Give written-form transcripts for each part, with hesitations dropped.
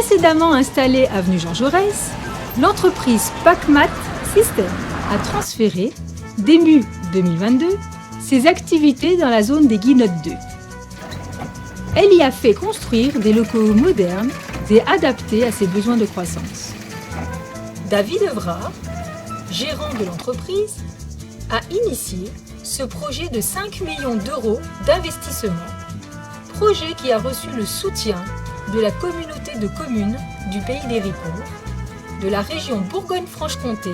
Précédemment installée avenue Jean Jaurès, l'entreprise PACMAT System a transféré, début 2022, ses activités dans la zone des Guinottes 2. Elle y a fait construire des locaux modernes et adaptés à ses besoins de croissance. David Evra, gérant de l'entreprise, a initié ce projet de 5 millions d'euros d'investissement, projet qui a reçu le soutien de la communauté de communes du Pays d'Héricourt, de la région Bourgogne-Franche-Comté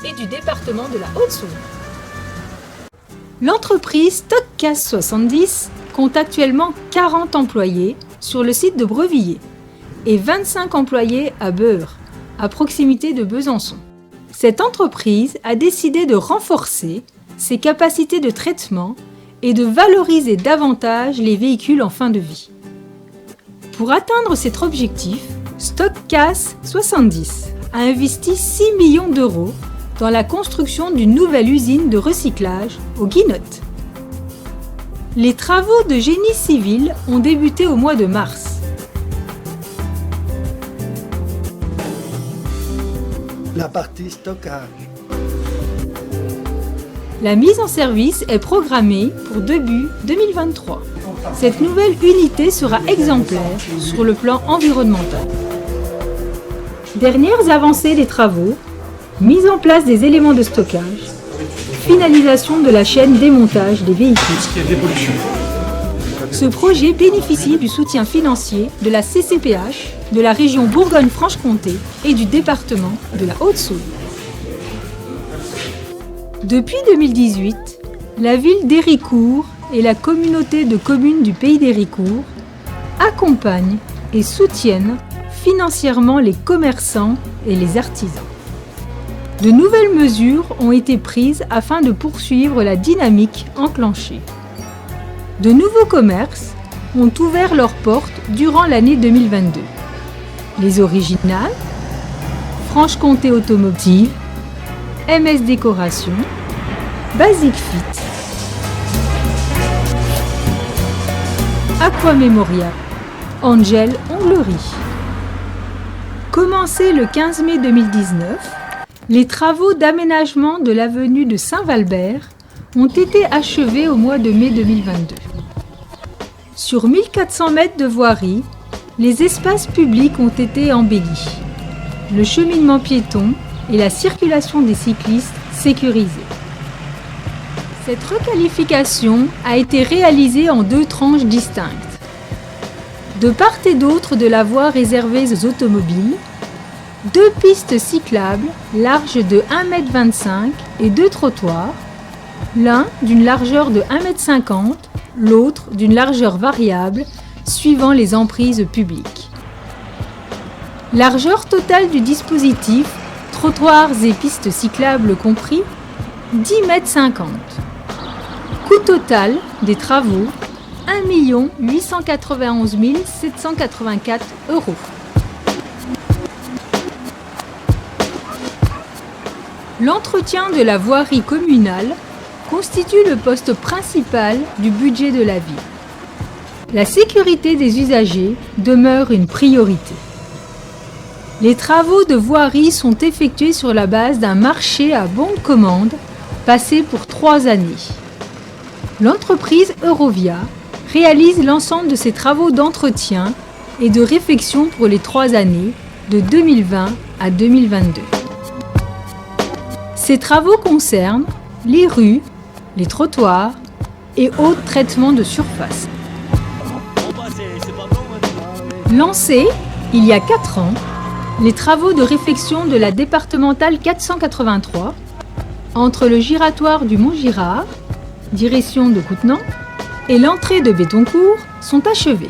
et du département de la Haute-Saône. L'entreprise Stockcas 70 compte actuellement 40 employés sur le site de Brevilliers et 25 employés à Beure, à proximité de Besançon. Cette entreprise a décidé de renforcer ses capacités de traitement et de valoriser davantage les véhicules en fin de vie. Pour atteindre cet objectif, Stockcas 70 a investi 6 millions d'euros dans la construction d'une nouvelle usine de recyclage aux Guinottes. Les travaux de génie civil ont débuté au mois de mars. La partie stockage. La mise en service est programmée pour début 2023. Cette nouvelle unité sera exemplaire sur le plan environnemental. Dernières avancées des travaux, mise en place des éléments de stockage, finalisation de la chaîne démontage des véhicules. Ce projet bénéficie du soutien financier de la CCPH, de la région Bourgogne-Franche-Comté et du département de la Haute-Saône. Depuis 2018, la ville d'Héricourt et la communauté de communes du Pays d'Héricourt accompagnent et soutiennent financièrement les commerçants et les artisans. De nouvelles mesures ont été prises afin de poursuivre la dynamique enclenchée. De nouveaux commerces ont ouvert leurs portes durant l'année 2022. Les Originales, Franche-Comté Automotive, MS Décoration, Basic Fit, Aqua Memoria, Angel Onglerie. Commencés le 15 mai 2019, les travaux d'aménagement de l'avenue de Saint-Valbert ont été achevés au mois de mai 2022. Sur 1400 mètres de voirie, les espaces publics ont été embellis, le cheminement piéton et la circulation des cyclistes sécurisés. Cette requalification a été réalisée en 2 tranches distinctes. De part et d'autre de la voie réservée aux automobiles, 2 pistes cyclables larges de 1,25 m et 2 trottoirs, l'un d'une largeur de 1,50 m, l'autre d'une largeur variable suivant les emprises publiques. Largeur totale du dispositif, trottoirs et pistes cyclables compris, 10,50 m. Coût total des travaux, 1 891 784 €. L'entretien de la voirie communale constitue le poste principal du budget de la ville. La sécurité des usagers demeure une priorité. Les travaux de voirie sont effectués sur la base d'un marché à bon de commande passé pour 3 années. L'entreprise Eurovia réalise l'ensemble de ses travaux d'entretien et de réfection pour les 3 années de 2020 à 2022. Ces travaux concernent les rues, les trottoirs et autres traitements de surface. Lancés il y a 4 ans, les travaux de réfection de la départementale 483 entre le giratoire du Mont-Girard, direction de Coutenant, et l'entrée de Bétoncourt sont achevés.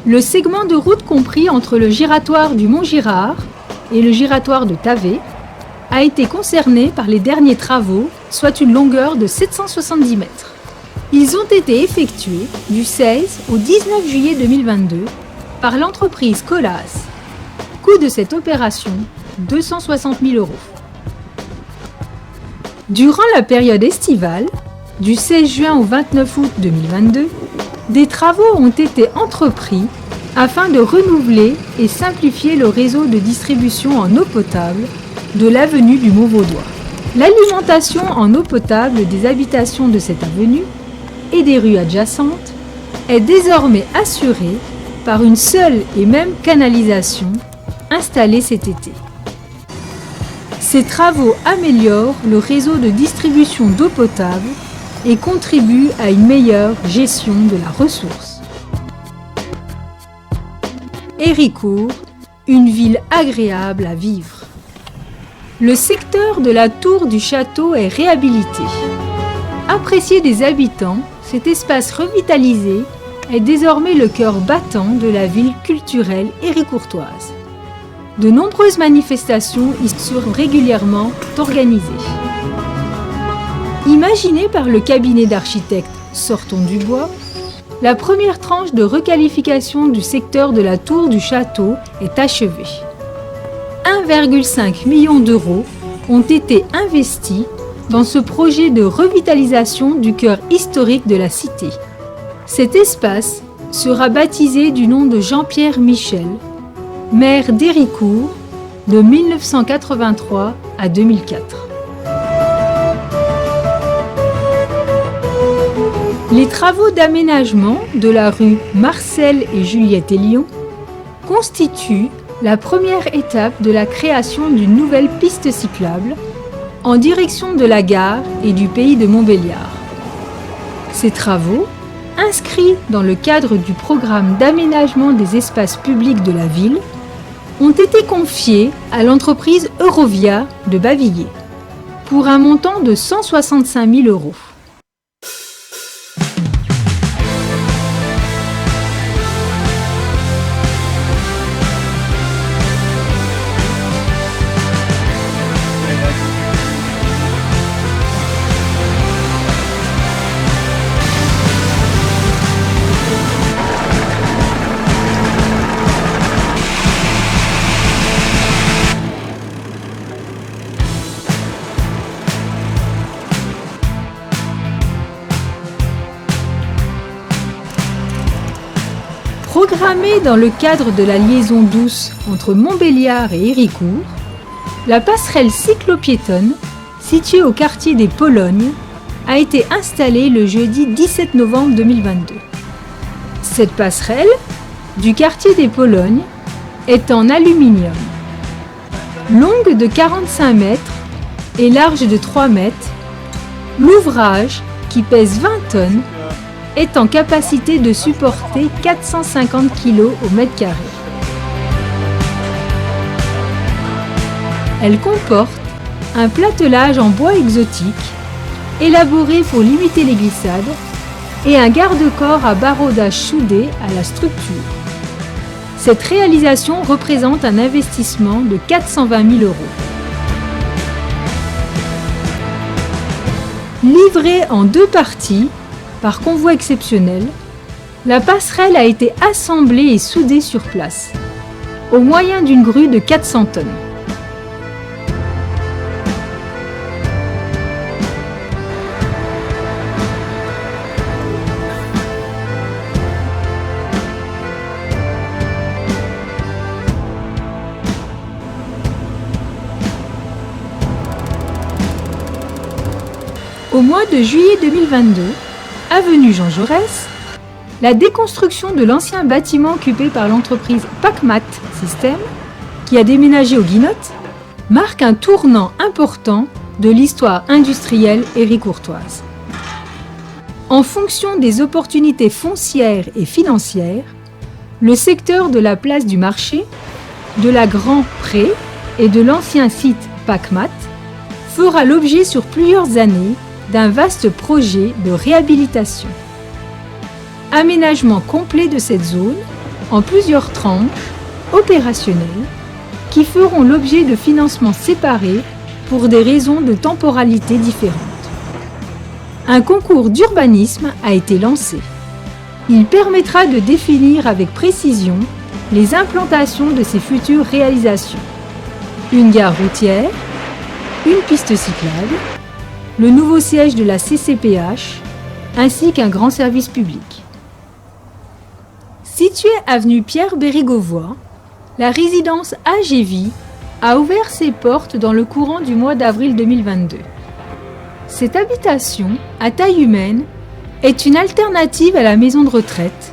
Le segment de route compris entre le giratoire du Mont-Girard et le giratoire de Tavé a été concerné par les derniers travaux, soit une longueur de 770 mètres. Ils ont été effectués du 16 au 19 juillet 2022 par l'entreprise Colas. Coût de cette opération, 260 000 €. Durant la période estivale, du 16 juin au 29 août 2022, des travaux ont été entrepris afin de renouveler et simplifier le réseau de distribution en eau potable de l'avenue du Mont-Vaudois. L'alimentation en eau potable des habitations de cette avenue et des rues adjacentes est désormais assurée par une seule et même canalisation installée cet été. Ces travaux améliorent le réseau de distribution d'eau potable et contribuent à une meilleure gestion de la ressource. Héricourt, une ville agréable à vivre. Le secteur de la tour du château est réhabilité. Apprécié des habitants, cet espace revitalisé est désormais le cœur battant de la ville culturelle héricourtoise. De nombreuses manifestations y sont régulièrement organisées. Imaginée par le cabinet d'architectes Sortons du Bois, la première tranche de requalification du secteur de la tour du château est achevée. 1,5 million d'euros ont été investis dans ce projet de revitalisation du cœur historique de la cité. Cet espace sera baptisé du nom de Jean-Pierre Michel, maire d'Héricourt de 1983 à 2004. Les travaux d'aménagement de la rue Marcel et Juliette Elion constituent la première étape de la création d'une nouvelle piste cyclable en direction de la gare et du pays de Montbéliard. Ces travaux, inscrits dans le cadre du programme d'aménagement des espaces publics de la ville, ont été confiés à l'entreprise Eurovia de Bavilliers pour un montant de 165 000 euros. Programmée dans le cadre de la liaison douce entre Montbéliard et Héricourt, la passerelle cyclo-piétonne, située au quartier des Polognes, a été installée le jeudi 17 novembre 2022. Cette passerelle, du quartier des Polognes, est en aluminium. Longue de 45 mètres et large de 3 mètres, l'ouvrage, qui pèse 20 tonnes, est en capacité de supporter 450 kg au mètre carré. Elle comporte un platelage en bois exotique, élaboré pour limiter les glissades, et un garde-corps à baraudage soudé à la structure. Cette réalisation représente un investissement de 420 000 euros. Livrée en 2 parties, par convoi exceptionnel, la passerelle a été assemblée et soudée sur place, au moyen d'une grue de 400 tonnes. Au mois de juillet 2022, avenue Jean Jaurès, la déconstruction de l'ancien bâtiment occupé par l'entreprise Pacmat System, qui a déménagé aux Guinottes, marque un tournant important de l'histoire industrielle héricourtoise. En fonction des opportunités foncières et financières, le secteur de la place du marché, de la Grand Pré et de l'ancien site Pacmat fera l'objet sur plusieurs années d'un vaste projet de réhabilitation. Aménagement complet de cette zone en plusieurs tranches opérationnelles qui feront l'objet de financements séparés pour des raisons de temporalité différentes. Un concours d'urbanisme a été lancé. Il permettra de définir avec précision les implantations de ces futures réalisations. Une gare routière, une piste cyclable, le nouveau siège de la CCPH, ainsi qu'un grand service public. Située avenue Pierre-Bérégovoy, la résidence AGV a ouvert ses portes dans le courant du mois d'avril 2022. Cette habitation, à taille humaine, est une alternative à la maison de retraite.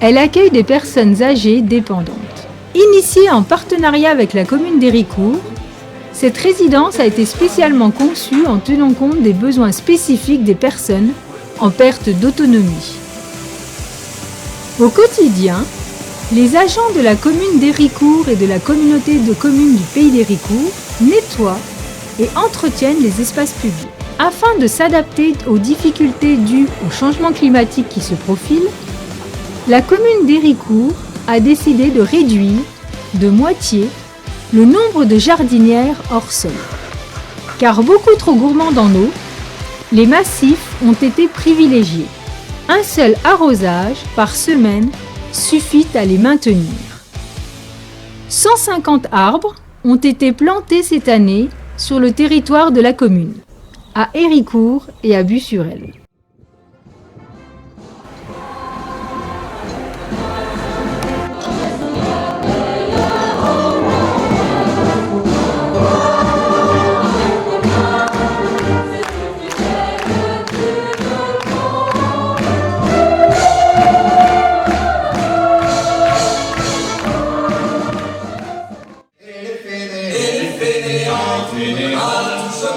Elle accueille des personnes âgées dépendantes. Initiée en partenariat avec la commune d'Héricourt, cette résidence a été spécialement conçue en tenant compte des besoins spécifiques des personnes en perte d'autonomie. Au quotidien, les agents de la commune d'Héricourt et de la communauté de communes du Pays d'Héricourt nettoient et entretiennent les espaces publics. Afin de s'adapter aux difficultés dues au changement climatique qui se profile, la commune d'Héricourt a décidé de réduire de moitié le nombre de jardinières hors sol. Car beaucoup trop gourmands en eau, les massifs ont été privilégiés. Un seul arrosage par semaine suffit à les maintenir. 150 arbres ont été plantés cette année sur le territoire de la commune, à Héricourt et à Buis-sur-Aile.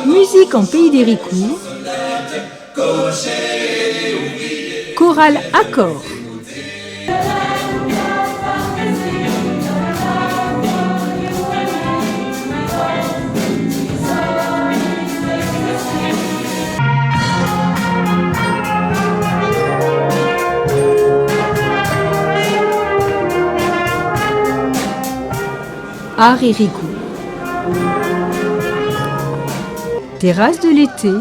Musique en Pays d'Héricourt, chorale Accord. Art Héricourt. Terrasse de l'été.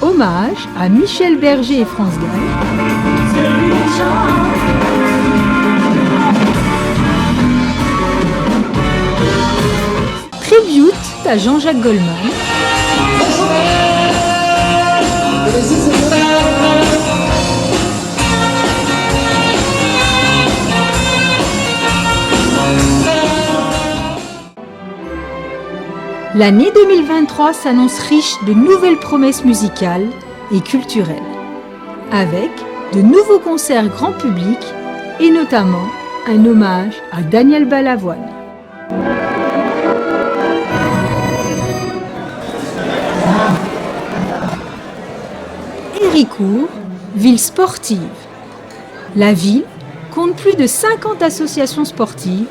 Hommage à Michel Berger et France Gall. Tribute à Jean-Jacques Goldman. L'année 2023 s'annonce riche de nouvelles promesses musicales et culturelles, avec de nouveaux concerts grand public et notamment un hommage à Daniel Balavoine. Héricourt, ville sportive. La ville compte plus de 50 associations sportives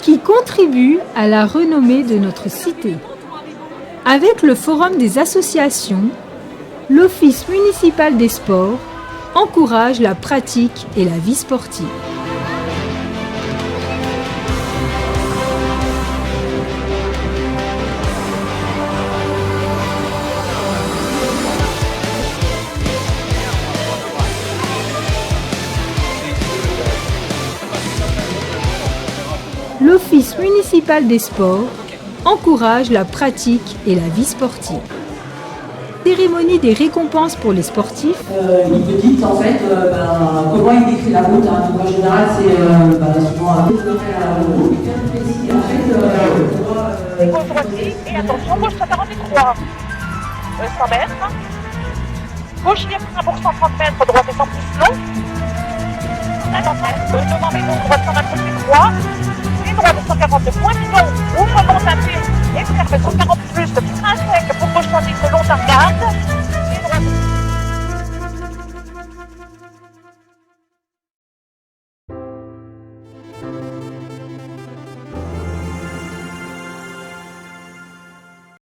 qui contribuent à la renommée de notre cité. Avec le Forum des associations, l'Office municipal des sports encourage la pratique et la vie sportive. L'Office municipal des sports encourage la pratique et la vie sportive. Cérémonie des récompenses pour les sportifs. Il me dit en fait comment il décrit la route. Donc en général c'est souvent un peu la route. Gauche droitier et attention, gauche 143. 100 mètres. Gauche libre 1 pour 130 mètres, droite et 100 plus long. Attention, devant maison, droite 123. Droite de 142 points, ouvre mon tapis et faire 140 plus de frein